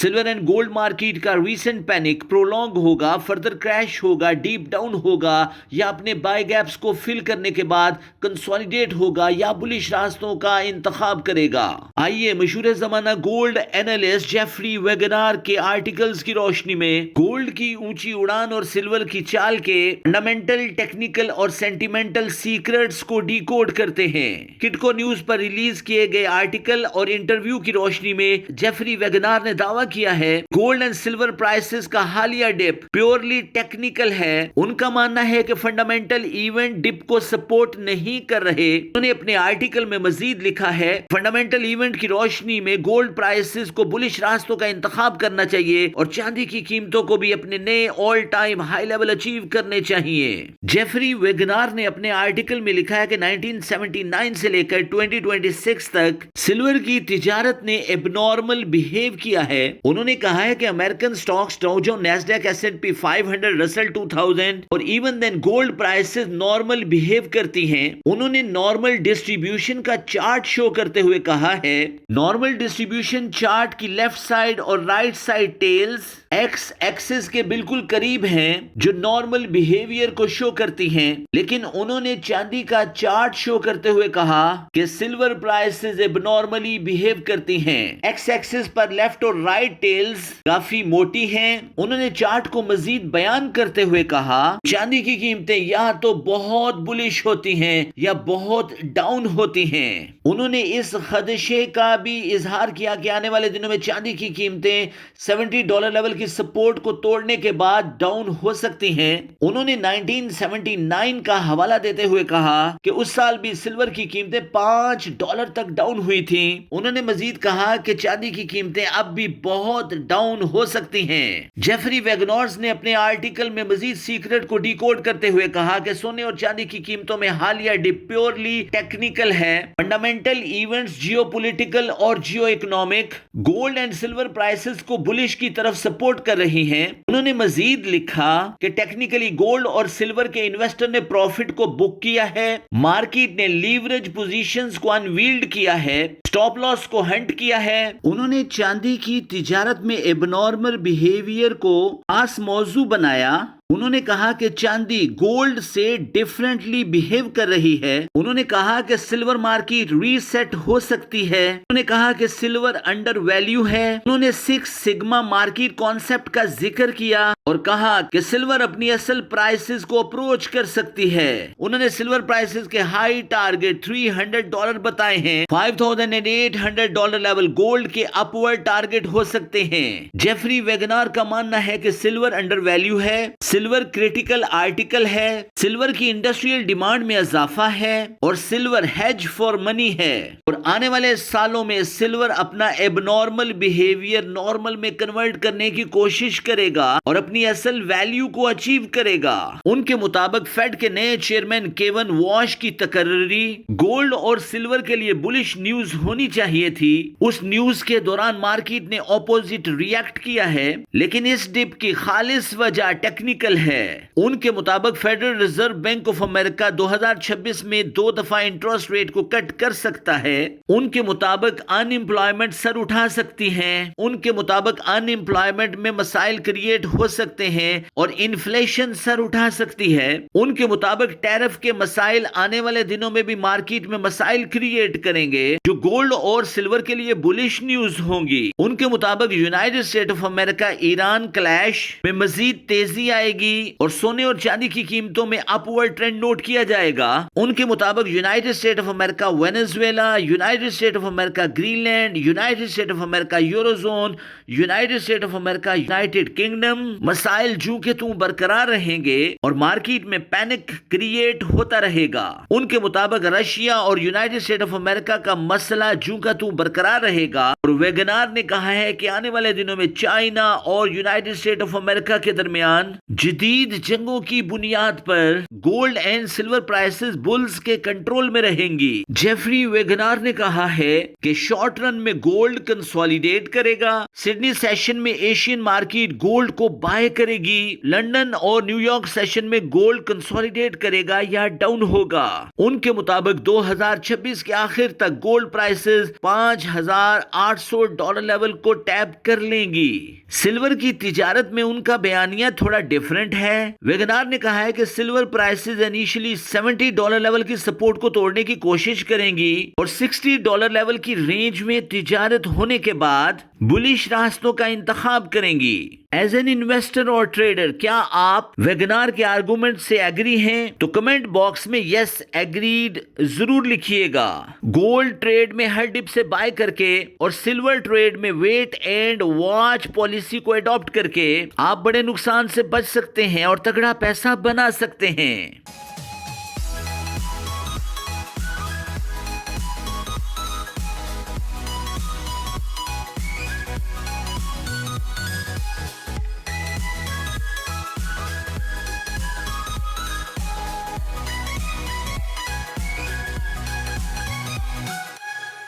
Silver and gold market का recent panic prolong होगा, further crash होगा, डीप डाउन होगा, या अपने बाय गैप्स को फिल करने के बाद कंसोलिडेट होगा, या बुलिश रास्तों का इंतखाब करेगा। आइए मशहूर ज़माना गोल्ड एनालिस्ट जेफरी वेगनार के आर्टिकल्स की रोशनी में गोल्ड की ऊंची उड़ान और सिल्वर की चाल के फंडामेंटल, टेक्निकल और सेंटिमेंटल सीक्रेट्स को डिकोड करते हैं। किटको न्यूज पर रिलीज किए गए आर्टिकल और इंटरव्यू की रोशनी में जेफरी वेगनार ने दावा किया है गोल्ड एंड सिल्वर प्राइसेस का हालिया डिप प्योरली टेक्निकल है। उनका मानना है कि फंडामेंटल इवेंट डिप को सपोर्ट नहीं कर रहे। उन्होंने अपने आर्टिकल में मजीद लिखा है फंडामेंटल इवेंट की रोशनी में गोल्ड प्राइसेस को बुलिश रास्तों का इंतखाब करना चाहिए और चांदी की कीमतों को भी अपने नए all time high level achieve करने चाहिए। जेफरी वेगनार ने अपने आर्टिकल में लिखा है कि 1979 से लेकर 2026 तक सिल्वर की तिजारत ने एबनॉर्मल बिहेव किया है। उन्होंने कहा है कि American stocks Dow Jones, Nasdaq, S&P 500, Russell 2000 और even then gold prices normal behave करती हैं। उन्होंने नॉर्मल डिस्ट्रीब्यूशन का चार्ट शो करते हुए कहा है नॉर्मल डिस्ट्रीब्यूशन चार्ट की लेफ्ट साइड और right side tails X axis के बिल्कुल करीब हैं जो नॉर्मल बिहेवियर को शो करती हैं। लेकिन उन्होंने चांदी का चार्ट शो करते हुए कहा कि सिल्वर प्राइसेस एबनॉर्मली बिहेव करती हैं। एक्स एक्सिस पर लेफ्ट और राइट टेल्स काफी मोटी हैं। उन्होंने चार्ट को मजीद बयान करते हुए कहा चांदी की कीमतें या तो बहुत बुलिश होती हैं या बहुत डाउन होती हैं। उन्होंने इस खदशे का भी इजहार किया कि आने वाले दिनों में चांदी की कीमतें $70 लेवल की सपोर्ट को तोड़ने के बाद डाउन हो सकती हैं। उन्होंने 1979 का हवाला देते हुए कहा कि उस साल भी सिल्वर की कीमतें $5 तक डाउन हुई थी। उन्होंने मजीद कहा कि चांदी की कीमतें अब भी बहुत डाउन हो सकती हैं। जेफरी वेगनार ने अपने आर्टिकल में मजीद सीक्रेट को डिकोड करते हुए कहा कि सोने और चांदी की कीमतों में हालिया डिप प्योरली टेक्निकल है। फंडामेंटल इवेंट्स जियोपॉलिटिकल और जियो economic gold and silver prices को बुलिश की तरफ सपोर्ट कर रही हैं। उन्होंने मजीद लिखा कि टेक्निकली गोल्ड और सिल्वर के इन्वेस्टर ने प्रॉफिट को बुक किया है, मार्केट ने लीवरेज पोजीशंस को अनवील्ड किया है, स्टॉप लॉस को हंट किया है। उन्होंने चांदी की तिजारत में एबनॉर्मल बिहेवियर को खास मौजू बनाया। उन्होंने कहा कि चांदी गोल्ड से डिफरेंटली बिहेव कर रही है। उन्होंने कहा कि सिल्वर मार्केट रीसेट हो सकती है। उन्होंने कहा कि सिल्वर अंडर वैल्यू है। उन्होंने 6 सिग्मा मार्केट कॉन्सेप्ट का जिक्र किया और कहा कि सिल्वर अपनी असल प्राइसेस को अप्रोच कर सकती है। उन्होंने सिल्वर प्राइसेस के हाई टारगेट $300 बताए हैं। $5,800 लेवल गोल्ड के अपवर्ड टारगेट हो सकते हैं। जेफरी वेगनार का मानना है कि सिल्वर अंडर वैल्यू है, सिल्वर क्रिटिकल आर्टिकल है, सिल्वर की इंडस्ट्रियल डिमांड में इजाफा है और सिल्वर हेज फॉर मनी है और आने वाले सालों में सिल्वर अपना एबनॉर्मल बिहेवियर नॉर्मल में कन्वर्ट करने की कोशिश करेगा और अपनी असल वैल्यू को अचीव करेगा। उनके मुताबिक फेड के नए चेयरमैन केवन वॉश की तकर्री गोल्ड और सिल्वर के लिए बुलिश न्यूज होनी चाहिए थी। उस न्यूज के दौरान मार्केट ने ऑपोजिट रिएक्ट किया है, लेकिन इस डिप की खालिस वजह टेक्निकल है। उनके मुताबिक federal reserve bank of America 2026 में 2 दफा इंटरेस्ट रेट को कट कर सकता है। उनके मुताबिक अनएम्प्लॉयमेंट सर उठा सकती है। उनके मुताबिक अनएम्प्लॉयमेंट में मसाइल क्रिएट हो सकते हैं और इन्फ्लेशन सर उठा सकती है। उनके मुताबिक टैरिफ के मसाइल आने वाले दिनों में भी मार्केट में मसाइल क्रिएट करेंगे जो गोल्ड और सिल्वर के लिए बुलिश न्यूज होंगी। उनके मुताबिक United state of America Iran clash में मजीद तेजी आएगी और सोने और चांदी की कीमतों में अपवर्ड ट्रेंड नोट किया जाएगा। उनके मुताबिक United state of America Venezuela, United state of America Greenland, United state of America eurozone, United state of America United kingdom मसाइल जू के तू बरकरार रहेंगे और मार्केट में पैनिक क्रिएट होता रहेगा। उनके मुताबिक रशिया और यूनाइटेड स्टेट ऑफ अमेरिका का मसला जू का तू बरकरार रहेगा और वेगनार ने कहा है कि आने वाले दिनों में चाइना और यूनाइटेड स्टेट ऑफ अमेरिका के दरमियान جدید جنگوں کی بنیاد پر گولڈ اینڈ سلور پرائسز بلز کے کنٹرول میں رہیں گی۔ جیفری ویگنار نے کہا ہے کہ شارٹ رن میں گولڈ کنسولیڈیٹ کرے گا۔ سڈنی سیشن میں ایشین مارکیٹ گولڈ کو بائی کرے گی۔ لندن اور نیو یارک سیشن میں گولڈ کنسولیڈیٹ کرے گا یا ڈاؤن ہوگا۔ ان کے مطابق 2026 کے آخر تک گولڈ پرائسز $5,800 لیول کو ٹیپ کر لیں گی۔ سلور کی تجارت میں ان کا بیانیہ تھوڑا ڈیفرنٹ ہے۔ ویگنار نے کہا ہے کہ سلور پرائسز انیشلی $70 لیول کی سپورٹ کو توڑنے کی کوشش کریں گی اور $60 لیول کی رینج میں تجارت ہونے کے بعد بلش راستوں کا انتخاب کریں گی۔ ایز این انویسٹر اور ٹریڈر کیا آپ ویگنار کے آرگومنٹ سے ایگری ہیں؟ تو کمنٹ باکس میں یس ایگریڈ ضرور لکھیے گا۔ گولڈ ٹریڈ میں ہر ڈپ سے بائی کر کے اور سلور ٹریڈ میں ویٹ اینڈ واچ پالیسی کو اڈاپٹ کر کے آپ بڑے نقصان سے بچ سکتے ہیں اور تگڑا پیسہ بنا سکتے ہیں۔